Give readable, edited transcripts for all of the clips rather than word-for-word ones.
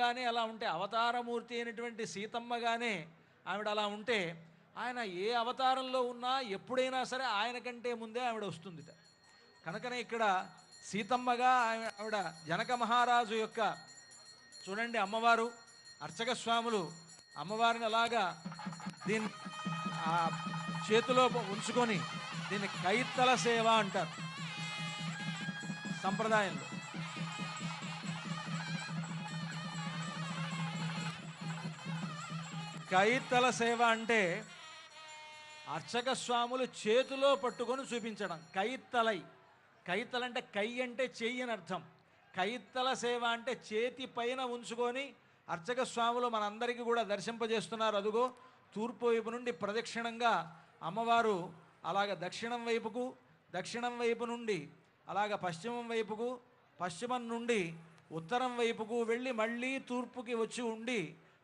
కానీ అలా ఉంటే, అవతారమూర్తి అయినటువంటి సీతమ్మగానే ఆవిడ అలా ఉంటే, ఆయన ఏ అవతారంలో ఉన్నా ఎప్పుడైనా సరే ఆయన కంటే ముందే ఆవిడ వస్తుందిట. కనుకనే ఇక్కడ సీతమ్మగా ఆవిడ జనక మహారాజు యొక్క చూడండి, అమ్మవారు అర్చక స్వాములు అమ్మవారిని అలాగా దీన్ని ఆ చేతిలో ఉంచుకొని దీన్ని కైత్తల సేవ అంటారు సంప్రదాయంలో. కైత్తల సేవ అంటే అర్చక స్వాములు చేతిలో పట్టుకొని చూపించడం. కైత్తలై, కైత్తల అంటే కై అంటే చెయ్యి అని అర్థం. కైత్తల సేవ అంటే చేతి పైన ఉంచుకొని అర్చక స్వాములు మనందరికీ కూడా దర్శింపజేస్తున్నారు. అదుగో తూర్పు వైపు నుండి ప్రదక్షిణంగా అమ్మవారు అలాగ దక్షిణం వైపు నుండి అలాగ పశ్చిమం వైపుకు, పశ్చిమం నుండి ఉత్తరం వైపుకు వెళ్ళి మళ్ళీ తూర్పుకి వచ్చి ఉండి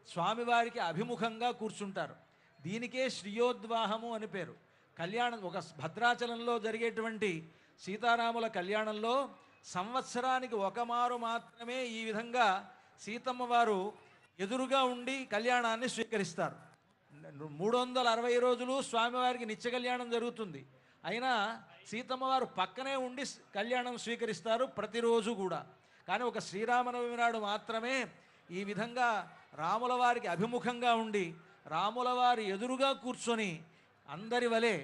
స్వామివారికి అభిముఖంగా కూర్చుంటారు. దీనికే శ్రీయోద్వాహము అని పేరు. కళ్యాణం ఒక భద్రాచలంలో జరిగేటువంటి సీతారాముల కళ్యాణంలో సంవత్సరానికి ఒకమారు మాత్రమే ఈ విధంగా సీతమ్మ వారు ఎదురుగా ఉండి కళ్యాణాన్ని స్వీకరిస్తారు. 360 రోజులు స్వామివారికి నిత్య కళ్యాణం జరుగుతుంది. అయినా సీతమ్మ వారు పక్కనే ఉండి కళ్యాణం స్వీకరిస్తారు ప్రతిరోజు కూడా. కానీ ఒక శ్రీరామనవమి నాడు మాత్రమే ఈ విధంగా రాముల వారికి అభిముఖంగా ఉండి రాముల వారి ఎదురుగా కూర్చొని అందరి వలె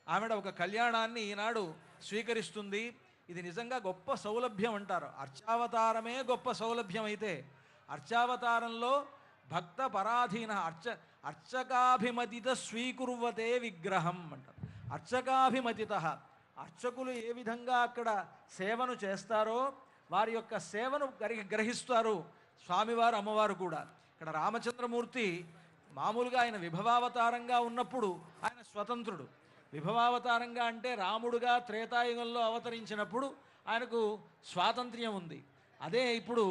ఆవిడ ఒక కళ్యాణాన్ని ఈనాడు స్వీకరిస్తుంది. ఇది నిజంగా గొప్ప సౌలభ్యం అంటారు. అర్చావతారమే గొప్ప సౌలభ్యం అయితే, అర్చావతారంలో భక్త పరాధీన అర్చకాభిమతిత స్వీకుర్వతే విగ్రహం అంటారు. అర్చకాభిమతిత, అర్చకులు ఏ విధంగా అక్కడ సేవను చేస్తారో వారి యొక్క సేవను గ్రహిస్తారు స్వామివారు అమ్మవారు కూడా. ఇక్కడ రామచంద్రమూర్తి మామూలుగా ఆయన విభవావతారంగా ఉన్నప్పుడు ఆయన స్వతంత్రుడు. విభవావతారంగా అంటే రాముడుగా త్రేతాయుగంలో అవతరించినప్పుడు ఆయనకు స్వాతంత్ర్యం ఉంది. అదే ఇప్పుడు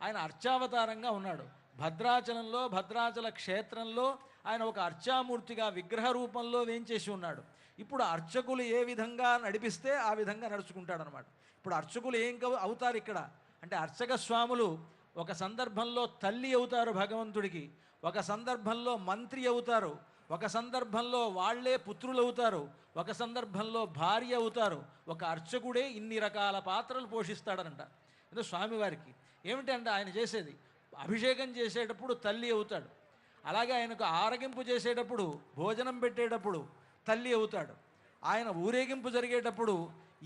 ఆయన అర్చావతారంగా ఉన్నాడు. భద్రాచలంలో, భద్రాచల క్షేత్రంలో ఆయన ఒక అర్చామూర్తిగా విగ్రహ రూపంలో వేంచేసి ఉన్నాడు. ఇప్పుడు అర్చకులు ఏ విధంగా నడిపిస్తే ఆ విధంగా నడుచుకుంటాడనమాట. ఇప్పుడు అర్చకులు ఏం అవుతారు ఇక్కడ అంటే, అర్చక స్వాములు ఒక సందర్భంలో తల్లి అవుతారు భగవంతుడికి, ఒక సందర్భంలో మంత్రి అవుతారు, ఒక సందర్భంలో వాళ్లే పుత్రులు అవుతారు, ఒక సందర్భంలో భార్య అవుతారు. ఒక అర్చకుడే ఇన్ని రకాల పాత్రలు పోషిస్తాడనంట. ఇది స్వామివారికి ఏమిటంటే ఆయన చేసేది, అభిషేకం చేసేటప్పుడు తల్లి అవుతాడు, అలాగే ఆయనకు ఆరగింపు చేసేటప్పుడు భోజనం పెట్టేటప్పుడు తల్లి అవుతాడు, ఆయన ఊరేగింపు జరిగేటప్పుడు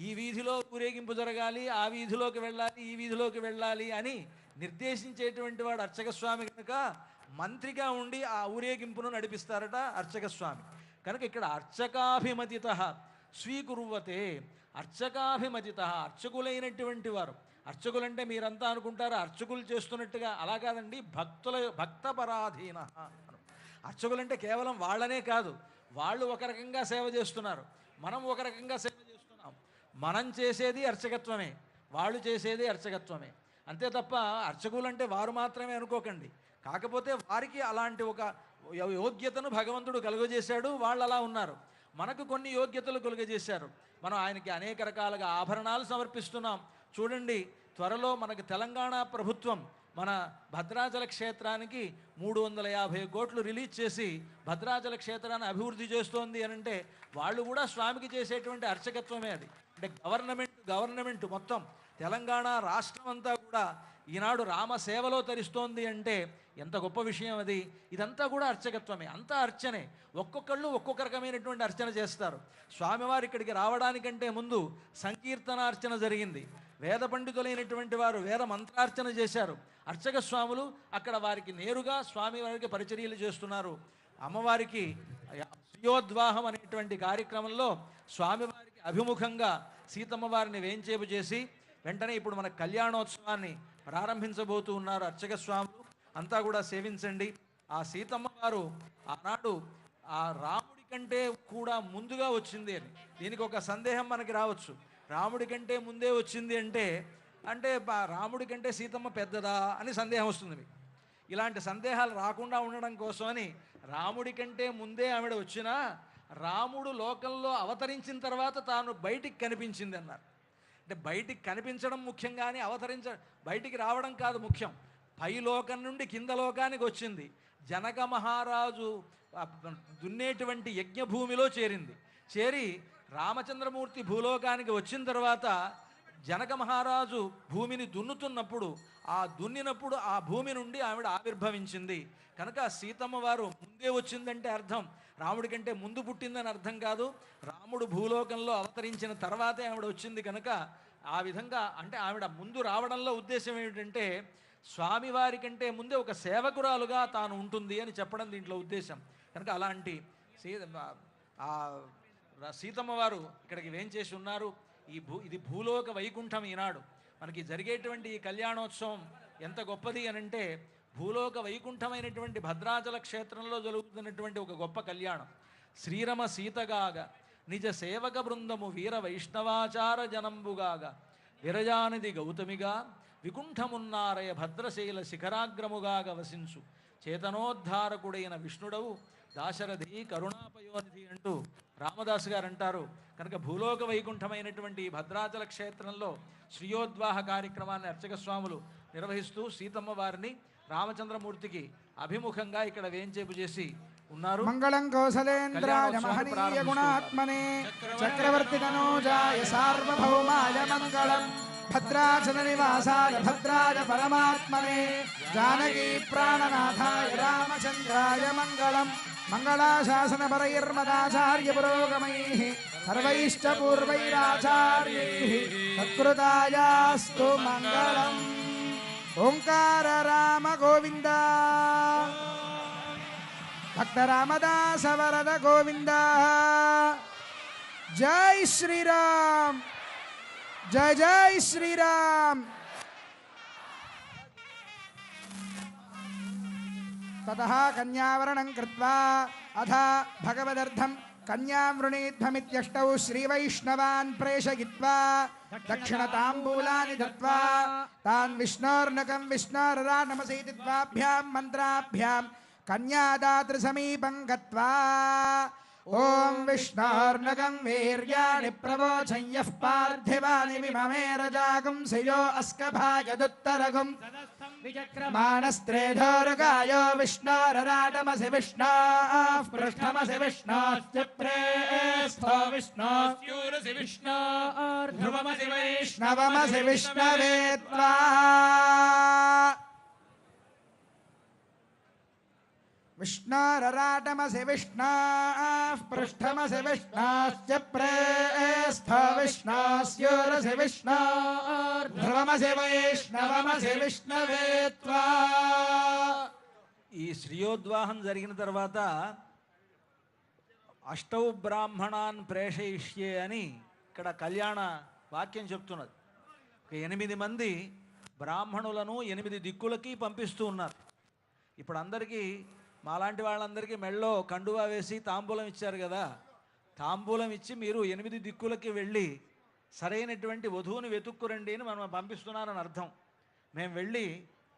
ఈ వీధిలో ఊరేగింపు జరగాలి, ఆ వీధిలోకి వెళ్ళాలి, ఈ వీధిలోకి వెళ్ళాలి అని నిర్దేశించేటువంటి వాడు అర్చక స్వామి. కనుక మంత్రిగా ఉండి ఆ ఊరేగింపును నడిపిస్తారట అర్చక స్వామి. కనుక ఇక్కడ అర్చకాభిమతిత స్వీకుర్వతే, అర్చకాభిమతిత అర్చకులైనటువంటి వారు. అర్చకులంటే మీరంతా అనుకుంటారు అర్చకులు చేస్తున్నట్టుగా, అలా కాదండి. భక్త పరాధీన. అర్చకులంటే కేవలం వాళ్ళనే కాదు, వాళ్ళు ఒక రకంగా సేవ చేస్తున్నారు, మనం ఒక రకంగా సేవ చేస్తున్నాం. మనం చేసేది అర్చకత్వమే, వాళ్ళు చేసేది అర్చకత్వమే. అంతే తప్ప అర్చకులంటే వారు మాత్రమే అనుకోకండి. కాకపోతే వారికి అలాంటి ఒక యోగ్యతను భగవంతుడు కలుగజేశాడు, వాళ్ళు అలా ఉన్నారు. మనకు కొన్ని యోగ్యతలు కలుగజేశారు. మనం ఆయనకి అనేక రకాలుగా ఆభరణాలు సమర్పిస్తున్నాం. చూడండి, త్వరలో మనకు తెలంగాణ ప్రభుత్వం మన భద్రాచల క్షేత్రానికి 350 కోట్లు రిలీజ్ చేసి భద్రాచల క్షేత్రాన్ని అభివృద్ధి చేస్తోంది అని అంటే వాళ్ళు కూడా స్వామికి చేసేటువంటి అర్చకత్వమే అది. అంటే గవర్నమెంట్ మొత్తం తెలంగాణ రాష్ట్రం అంతా కూడా ఈనాడు రామసేవలో తరిస్తోంది అంటే ఎంత గొప్ప విషయం అది. ఇదంతా కూడా అర్చకత్వమే, అంతా అర్చనే. ఒక్కొక్కళ్ళు ఒక్కొక్క రకమైనటువంటి అర్చన చేస్తారు. స్వామివారి ఇక్కడికి రావడానికంటే ముందు సంకీర్తనార్చన జరిగింది. వేద పండితులైనటువంటి వారు వేద మంత్రార్చన చేశారు. అర్చక స్వాములు అక్కడ వారికి నేరుగా స్వామివారికి పరిచర్యలు చేస్తున్నారు. అమ్మవారికి శ్రీయోద్వాహం అనేటువంటి కార్యక్రమంలో స్వామివారికి అభిముఖంగా సీతమ్మ వారిని వేంచేపు చేసి వెంటనే ఇప్పుడు మన కళ్యాణోత్సవాన్ని ప్రారంభించబోతూ ఉన్నారు అర్చక స్వాములు. అంతా కూడా సేవించండి. ఆ సీతమ్మ వారు ఆనాడు ఆ రాముడి కంటే కూడా ముందుగా వచ్చింది అని, దీనికి ఒక సందేహం మనకి రావచ్చు. రాముడి కంటే ముందే వచ్చింది అంటే రాముడి కంటే సీతమ్మ పెద్దదా అని సందేహం వస్తుంది మీకు. ఇలాంటి సందేహాలు రాకుండా ఉండడం కోసమని రాముడి కంటే ముందే ఆవిడ వచ్చినా రాముడు లోకంలో అవతరించిన తర్వాత తాను బయటికి కనిపించింది అన్నారు. అంటే బయటికి కనిపించడం ముఖ్యం, కానీ బయటికి రావడం కాదు ముఖ్యం. పైలోకం నుండి కింద లోకానికి వచ్చింది. జనక మహారాజు దున్నేటువంటి యజ్ఞభూమిలో చేరింది. చేరి రామచంద్రమూర్తి భూలోకానికి వచ్చిన తర్వాత జనక మహారాజు భూమిని దున్నుతున్నప్పుడు దున్నినప్పుడు ఆ భూమి నుండి ఆవిడ ఆవిర్భవించింది. కనుక సీతమ్మ వారు ముందే వచ్చిందంటే అర్థం రాముడి కంటే ముందు పుట్టిందని అర్థం కాదు. రాముడు భూలోకంలో అవతరించిన తర్వాతే ఆవిడ వచ్చింది. కనుక ఆ విధంగా అంటే ఆవిడ ముందు రావడంలో ఉద్దేశం ఏమిటంటే స్వామివారి కంటే ముందే ఒక సేవకురాలుగా తాను ఉంటుంది అని చెప్పడం దీంట్లో ఉద్దేశం. కనుక అలాంటి సీతమ్మ వారు ఇక్కడికి వేంచేసి ఉన్నారు. ఇది భూలోక వైకుంఠం. ఈనాడు మనకి జరిగేటువంటి ఈ కళ్యాణోత్సవం ఎంత గొప్పది అనంటే భూలోక వైకుంఠమైనటువంటి భద్రాచల క్షేత్రంలో జరుగుతున్నటువంటి ఒక గొప్ప కళ్యాణం. శ్రీరమ సీతగాగ నిజ సేవక బృందము వీర వైష్ణవాచార జనంబుగాగా విరజానిది గౌతమిగా వికుంఠమున్నారయ భద్రశైల శిఖరాగ్రముగాగ వసించు చేతనోద్ధారకుడైన విష్ణుడవు దాశరథి కరుణాపయోనిధి అంటూ రామదాసు గారు అంటారు. కనుక భూలోక వైకుంఠమైనటువంటి భద్రాచల క్షేత్రంలో శ్రీయోద్వాహ కార్యక్రమాన్ని అర్చక స్వాములు నిర్వహిస్తూ సీతమ్మ వారిని రామచంద్రమూర్తికి అభిముఖంగా ఇక్కడ వేంచేపు చేసి ఉన్నారు. మంగళం కౌసలేంద్రాయ మహనీయ గుణాత్మనే చక్రవర్తి తనూజాయ సార్వభౌమాయ మంగళం భద్రాచల నివాసాయ భద్రాయ పరమాత్మనే జానకీ ప్రాణనాథాయ రామచంద్రాయ మంగళం మంగళాశాసన పరైర్మదాచార్య పురోగమైః సర్వైశ్చ పూర్వైరాచార్యైః సత్కృతాయాస్తు మంగళం. ఓంకార రామ గోవింద భక్త రామదాస వరద గోవింద. జై శ్రీరామ్, జై జై శ్రీరామ్. తతః కన్యావరణం కృత్వా అథ భగవదర్థం కన్యాం వృణీధ్వమిత్యష్టౌ శ్రీవైష్ణవాన్ ప్రేషయిత్వా దక్షిణతాంబూలాని దత్వా తాన్ విష్ణోర్నకం విష్ణోరరాటమసీతి ద్వాభ్యాం మంత్రాభ్యాం కన్యాదాతృ సమీపం గత్వా ఓం విష్ణోర్నకం వీర్యాణి ప్రవోచయ్యః పార్థివాని విమమే రజాగం శయో అస్కభాగదుత్తరగం మానస్త్రేధోరుగాయో విష్ణోరరాటమసి విష్ణోః పృష్ఠమసి విష్ణోశ్చ ప్రేస్థో విష్ణోస్యూరసి విష్ణోర్ధ్రువమసి వైష్ణవమసి విష్ణవే త్వా విష్ణోరరాటమసి విష్ణోః పృష్ఠమసి విష్ణోశ్చ ప్రేస్థో విష్ణోస్యూరసి విష్ణోర్ధ్రువమసి వైష్ణవమసి విష్ణవే త్వా. ఈ శ్రీయోద్వాహం జరిగిన తర్వాత అష్టౌ బ్రాహ్మణాన్ ప్రేషయిష్యే అని ఇక్కడ కళ్యాణ వాక్యం చెప్తున్నది. 8 మంది బ్రాహ్మణులను 8 దిక్కులకి పంపిస్తూ ఉన్నారు. ఇప్పుడు అందరికీ మాలాంటి వాళ్ళందరికీ మెళ్ళో కండువా వేసి తాంబూలం ఇచ్చారు కదా. తాంబూలం ఇచ్చి మీరు 8 దిక్కులకి వెళ్ళి సరైనటువంటి వధువుని వెతుక్కురండి అని మనం పంపిస్తున్నారని అర్థం. మేము వెళ్ళి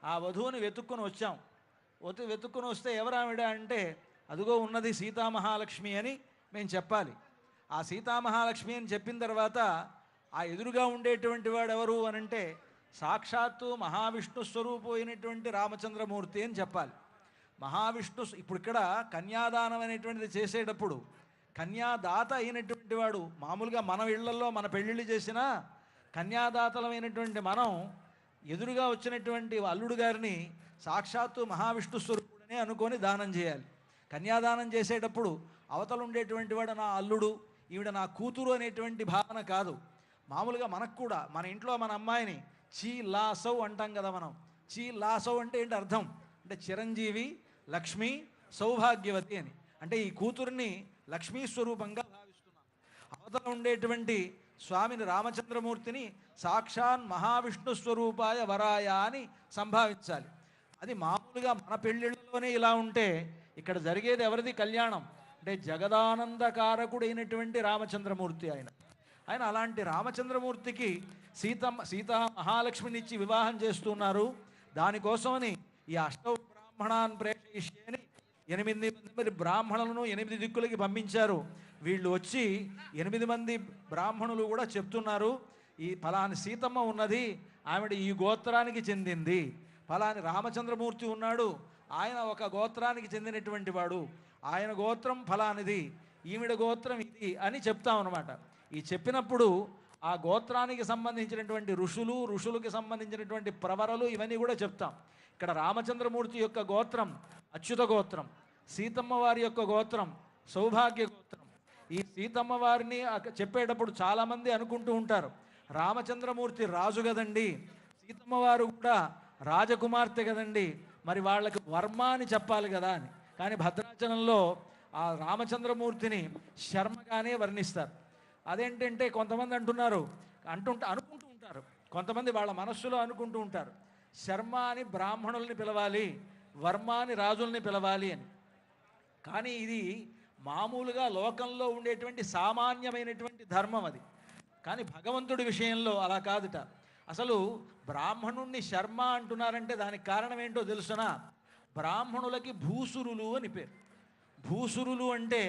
ఆ వధువుని వెతుక్కుని వచ్చాం. వెతుక్కుని వస్తే ఎవరావిడ అంటే అదుగో ఉన్నది సీతామహాలక్ష్మి అని మేము చెప్పాలి. ఆ సీతామహాలక్ష్మి అని చెప్పిన తర్వాత ఆ ఎదురుగా ఉండేటువంటి వాడు ఎవరు అనంటే సాక్షాత్తు మహావిష్ణు స్వరూపు అయినటువంటి రామచంద్రమూర్తి అని చెప్పాలి. మహావిష్ణు ఇప్పుడు ఇక్కడ కన్యాదానం అనేటువంటిది చేసేటప్పుడు కన్యాదాత అయినటువంటి వాడు మామూలుగా మన ఇళ్లలో మన పెళ్ళిళ్ళు చేసినా కన్యాదాతలమైనటువంటి మనం ఎదురుగా వచ్చినటువంటి అల్లుడు గారిని సాక్షాత్తు మహావిష్ణు స్వరూపుడనే అనుకొని దానం చేయాలి. కన్యాదానం చేసేటప్పుడు అవతలు ఉండేటువంటి వాడు నా అల్లుడు, ఈవిడ నా కూతురు అనేటువంటి భావన కాదు. మామూలుగా మనకు కూడా మన ఇంట్లో మన అమ్మాయిని చీ లాసౌ అంటాం కదా. మనం చీ లాసౌ అంటే ఏంటి అర్థం అంటే చిరంజీవి, లక్ష్మి, సౌభాగ్యవతి అని. అంటే ఈ కూతుర్ని లక్ష్మీ స్వరూపంగా భావిస్తున్నాం. అవతల ఉండేటువంటి స్వామిని రామచంద్రమూర్తిని సాక్షాన్ మహావిష్ణు స్వరూపాయ వరాయ అని సంభావించాలి. అది మామూలుగా మన పెళ్ళిళ్ళలోనే ఇలా ఉంటే ఇక్కడ జరిగేది ఎవరిది కళ్యాణం అంటే జగదానందకారకుడైనటువంటి రామచంద్రమూర్తి ఆయన అలాంటి రామచంద్రమూర్తికి సీతా మహాలక్ష్మినిచ్చి వివాహం చేస్తున్నారు. దానికోసమని ఈ అష్టౌ బ్రాహ్మణాన్ ప్రేషయిష్యని 8 మంది బ్రాహ్మణులను 8 దిక్కులకి పంపించారు. వీళ్ళు వచ్చి 8 మంది బ్రాహ్మణులు కూడా చెప్తున్నారు, ఈ ఫలాని సీతమ్మ ఉన్నది, ఆవిడ ఈ గోత్రానికి చెందింది, ఫలాని రామచంద్రమూర్తి ఉన్నాడు, ఆయన ఒక గోత్రానికి చెందినటువంటి వాడు, ఆయన గోత్రం ఫలానిది, ఈవిడ గోత్రం ఇది అని చెప్తాం అన్నమాట. ఈ చెప్పినప్పుడు ఆ గోత్రానికి సంబంధించినటువంటి ఋషులకి సంబంధించినటువంటి ప్రవరలు ఇవన్నీ కూడా చెప్తాం. ఇక్కడ రామచంద్రమూర్తి యొక్క గోత్రం అచ్యుత గోత్రం, సీతమ్మ వారి యొక్క గోత్రం సౌభాగ్య గోత్రం. ఈ సీతమ్మ వారిని చెప్పేటప్పుడు చాలామంది అనుకుంటూ ఉంటారు, రామచంద్రమూర్తి రాజు కదండి, సీతమ్మ వారు కూడా రాజకుమార్తె కదండి, మరి వాళ్ళకి వర్మ అని చెప్పాలి కదా అని. కానీ భద్రాచలంలో ఆ రామచంద్రమూర్తిని శర్మగానే వర్ణిస్తారు. అదేంటంటే కొంతమంది అనుకుంటూ ఉంటారు, కొంతమంది వాళ్ళ మనస్సులో అనుకుంటూ ఉంటారు, శర్మ అని బ్రాహ్మణుల్ని పిలవాలి, వర్మ అని రాజుల్ని పిలవాలి అని. కానీ ఇది మామూలుగా లోకంలో ఉండేటువంటి సామాన్యమైనటువంటి ధర్మం అది. కానీ భగవంతుడి విషయంలో అలా కాదుట. అసలు బ్రాహ్మణుణ్ణి శర్మ అంటున్నారంటే దానికి కారణం ఏంటో తెలుసునా? బ్రాహ్మణులకి భూసురులు అని పేరు. భూసురులు అంటే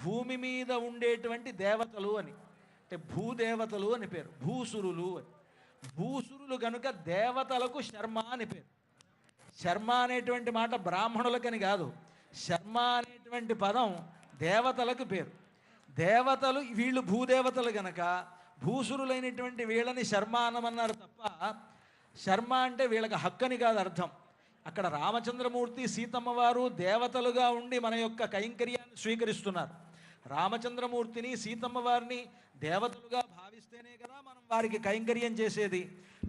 భూమి మీద ఉండేటువంటి దేవతలు అని, అంటే భూదేవతలు అని పేరు, భూసురులు అని. భూసురులు కనుక దేవతలకు శర్మ అని పేరు. శర్మ అనేటువంటి మాట బ్రాహ్మణులకని కాదు, శర్మ అనేటువంటి పదం దేవతలకు పేరు. దేవతలు వీళ్ళు భూదేవతలు గనక భూసురులైనటువంటి వీళ్ళని శర్మ అనమన్నారు తప్ప శర్మ అంటే వీళ్ళకి హక్కని కాదు అర్థం. అక్కడ రామచంద్రమూర్తి సీతమ్మ వారు దేవతలుగా ఉండి మన యొక్క కైంకర్యాన్ని స్వీకరిస్తున్నారు. రామచంద్రమూర్తిని సీతమ్మ వారిని దేవతలుగా భావిస్తేనే కదా మనం వారికి కైంకర్యం చేసేది.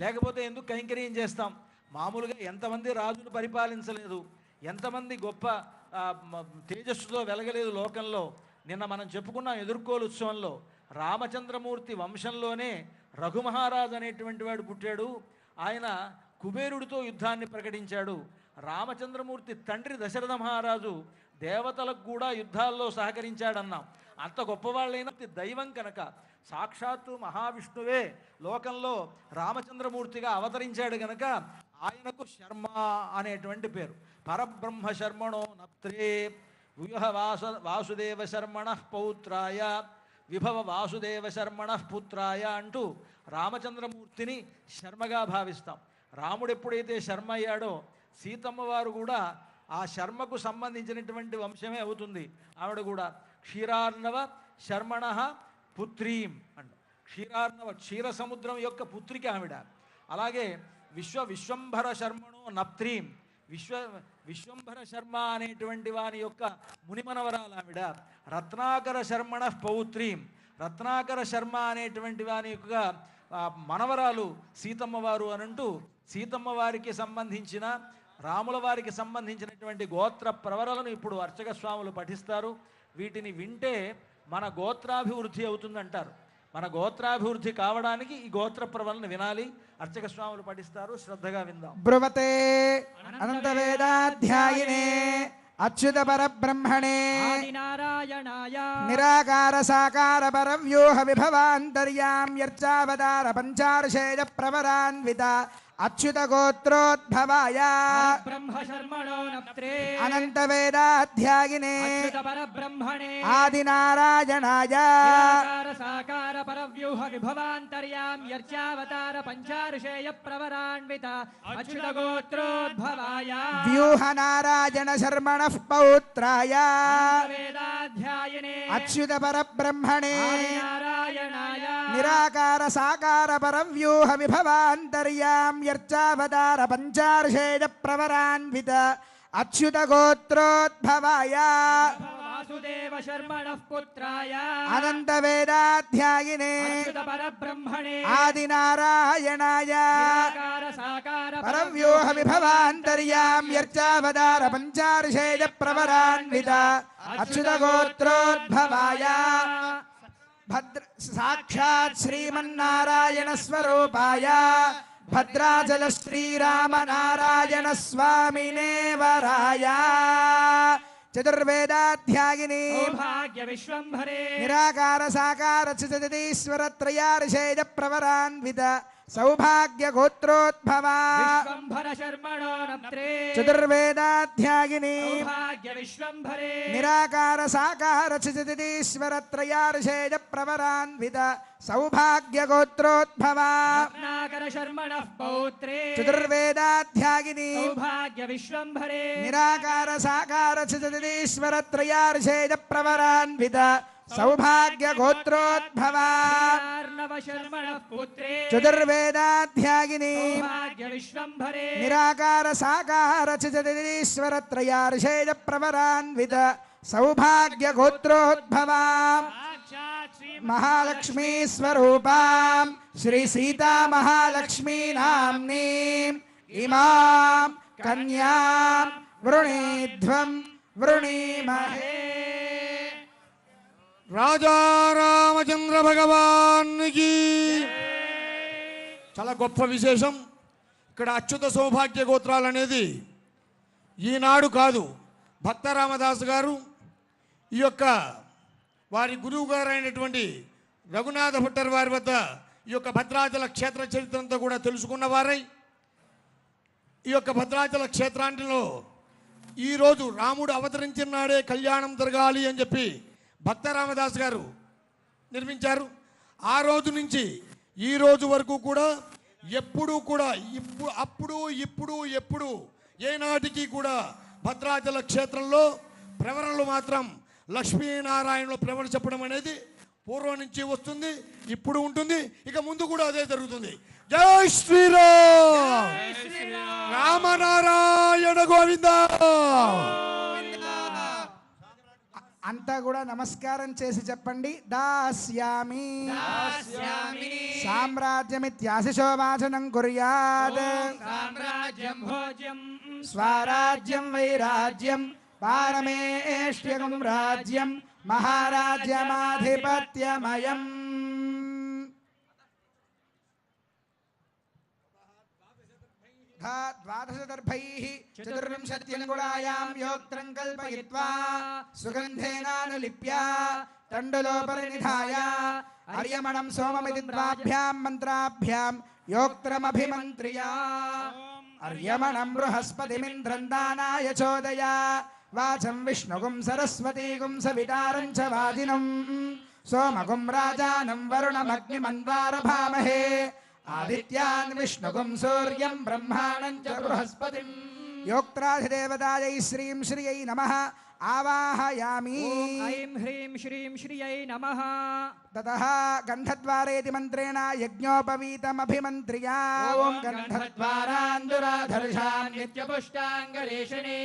లేకపోతే ఎందుకు కైంకర్యం చేస్తాం? మామూలుగా ఎంతమంది రాజులు పరిపాలించలేదు, ఎంతమంది గొప్ప తేజస్సుతో వెలగలేదు లోకంలో. నిన్న మనం చెప్పుకున్నాం ఎదుర్కోలు ఉత్సవంలో, రామచంద్రమూర్తి వంశంలోనే రఘుమహారాజు అనేటువంటి వాడు పుట్టాడు. ఆయన కుబేరుడితో యుద్ధాన్ని ప్రకటించాడు. రామచంద్రమూర్తి తండ్రి దశరథ మహారాజు దేవతలకు కూడా యుద్ధాల్లో సహకరించాడన్నాం. అంత గొప్పవాళ్ళైన దైవం కనుక సాక్షాత్తు మహావిష్ణువే లోకంలో రామచంద్రమూర్తిగా అవతరించాడు కనుక ఆయనకు శర్మ అనేటువంటి పేరు. పరబ్రహ్మ శర్మణో నప్త్రే వ్యూహ వాసుదేవ శర్మణ పౌత్రాయ విభవ వాసుదేవ శర్మణ పుత్రాయ అంటూ రామచంద్రమూర్తిని శర్మగా భావిస్తాం. రాముడు ఎప్పుడైతే శర్మ అయ్యాడో సీతమ్మ వారు కూడా ఆ శర్మకు సంబంధించినటువంటి వంశమే అవుతుంది. ఆవిడ కూడా క్షీరార్ణవ శర్మణ పుత్రీం అంట. క్షీర సముద్రం యొక్క పుత్రికి ఆవిడ. అలాగే విశ్వంభర శర్మణో నప్త్రీం, విశ్వంభర శర్మ అనేటువంటి వాని యొక్క మునిమనవరాలు ఆవిడ. రత్నాకర శర్మణ పౌత్రీం, రత్నాకర శర్మ అనేటువంటి వాని యొక్క మనవరాలు సీతమ్మ వారు అనంటూ సీతమ్మ వారికి సంబంధించిన రాముల వారికి సంబంధించినటువంటి గోత్ర ప్రవరలను ఇప్పుడు అర్చక స్వాములు పఠిస్తారు. వీటిని వింటే మన గోత్రాభివృద్ధి అవుతుందంటారు. మన గోత్రాభివృద్ధి కావడానికి ఈ గోత్ర ప్రవరలను వినాలి. అర్చక స్వాములు పఠిస్తారు, శ్రద్ధగా విందాం. బ్రువతే అనంత వేదాధ్యాయినే అచ్యుత పరబ్రహ్మణే నిరాకార సాకార పరవ్యూహ విభవాంతర్యామ్యర్చావతార పంచార్షేయ ప్రవరాన్విత అచ్యుత గోత్రోద్భవాయ బ్రహ్మశర్మణో నప్త్రే అనంత వేదాధ్యాయినే పరబ్రహ్మణే ఆదినారాయణాయ నిరాకార సాకార పరవ్యూహ విభవాంతర్యామ్యర్చావతార పంచార్షేయ ప్రవరాన్విత అచ్యుత గోత్రోద్భవాయ వ్యూహ నారాయణ శర్మణ పౌత్రాయ వేదాధ్యాయినే అచ్యుత పరబ్రహ్మణే నారాయణాయ నిరాకార సాకార పరవ్యూహ విభవాంతర్యామ్యర్చావతార పంచార్షేయ ప్రవరాన్విత అచ్యుత గోత్రోద్భవాయ వాసుదేవ శర్మణః పుత్రాయ అనంత వేదాధ్యాయినే అచ్యుత పరబ్రహ్మణే ఆదినారాయణాయ నిరాకార సాకార పరవ్యూహ విభవాంతర్యామ్యర్చావతార పంచార్షేయ ప్రవరాన్విత అచ్యుత గోత్రోద్భవాయ భద్ర సాక్షాత్ శ్రీమన్నారాయణ స్వరూపాయ భద్రాచల శ్రీరామ నారాయణ స్వామినే వరాయ చతుర్వేదాధ్యాయిని భాగ్య విశ్వంభరే నిరాకార సాకార చితీశ్వర త్రయార్షేయ ప్రవరాన్విత సౌభాగ్యగోత్రోద్భవా విశ్వంభర శర్మణో నప్త్రే చతుర్వేదాధ్యాయిని సౌభాగ్య విశ్వంభరే నిరాకార సాకార చిదిదీశ్వరత్రయార్షేయ ప్రవరాన్విత సౌభాగ్యగోత్రోద్భవా రత్నాకర శర్మణః పౌత్రే చతుర్వేదాధ్యాయిని సౌభాగ్య విశ్వంభరే నిరాకార సాకార చిదిదీశ్వరత్రయార్షేయ ప్రవరాన్విత సౌభాగ్యగోత్రోద్భవా ఆర్ణవ శర్మణః పుత్రే చతుర్వేదాధ్యాయిని సౌభాగ్య విశ్వంభరే నిరాకార సాకార చిదిదీశ్వరత్రయార్షేయ ప్రవరాన్విత సౌభాగ్యగోత్రోద్భవా సాక్షాత్ శ్రీ మహాలక్ష్మీ స్వరూపాం శ్రీ సీతా మహాలక్ష్మీ నామ్నీం ఇమాం కన్యాం వృణీధ్వం వృణీమహే. రాజా రామచంద్ర భగవానికి చాలా గొప్ప విశేషం. ఇక్కడ అచ్యుత సౌభాగ్య గోత్రాలు అనేది ఈనాడు కాదు, భక్త రామదాసు గారు ఈ యొక్క వారి గురువు గారు అయినటువంటి రఘునాథ భట్టర్ వారి వద్ద ఈ యొక్క భద్రాచల క్షేత్ర చరిత్రంతో కూడా తెలుసుకున్న వారై ఈ యొక్క భద్రాచల క్షేత్రాంటిలో ఈరోజు రాముడు అవతరించిన నాడే కళ్యాణం జరగాలి అని చెప్పి భక్త రామదాస్ గారు నిర్మించారు. ఆ రోజు నుంచి ఈ రోజు వరకు కూడా ఎప్పుడూ కూడా ఎప్పుడు ఏనాటికి కూడా భద్రాచల క్షేత్రంలో ప్రవరణలు మాత్రం లక్ష్మీనారాయణలో ప్రవరణ చెప్పడం అనేది పూర్వం నుంచి వస్తుంది, ఇప్పుడు ఉంటుంది, ఇక ముందు కూడా అదే జరుగుతుంది. జై శ్రీరామ్, రామనారాయణ గోవింద. అంతా కూడా నమస్కారం చేసి చెప్పండి. దాస్యామి సామ్రాజ్యమిత్యాశిషో వాచనం కుర్యాత్ సామ్రాజ్యం భోజ్యం స్వరాజ్యం వైరాజ్యం పారమేష్ట్యగం రాజ్యం మహారాజ్యమాధిపత్యమయం. ద్వాదశదర్భైః చతుర్వింశత్యంగుళాయాం యోక్త్రం కల్పయిత్వా సుగంధేనానులిప్య తండులోపరినిధాయ అర్యమణం సోమమితి ద్వాభ్యాం మంత్రాభ్యాం యోక్త్రమభిమంత్ర్య అర్యమణం బృహస్పతిమింద్రం దానాయ చోదయ వాచం విష్ణుగుం సరస్వతీగుం సవితారం చ వాజినం సోమగుం రాజానం వరుణమగ్నిమన్వారభామహే ఆదిత్యాన్ విష్ణుగుం సూర్యం బ్రహ్మాణం చ బృహస్పతిం యోక్త్రాధిదేవతాయై శ్రీం శ్రియై నమః ఆవాహయామి. ఐం హ్రీం శ్రీం శ్రియై నమః. తతః గంధద్వారేతి మంత్రేణ యజ్ఞోపవీతమభిమంత్ర్య. ఓం గంధద్వారాందురాధర్షాన్ నిత్యపుష్టాంగలేశనే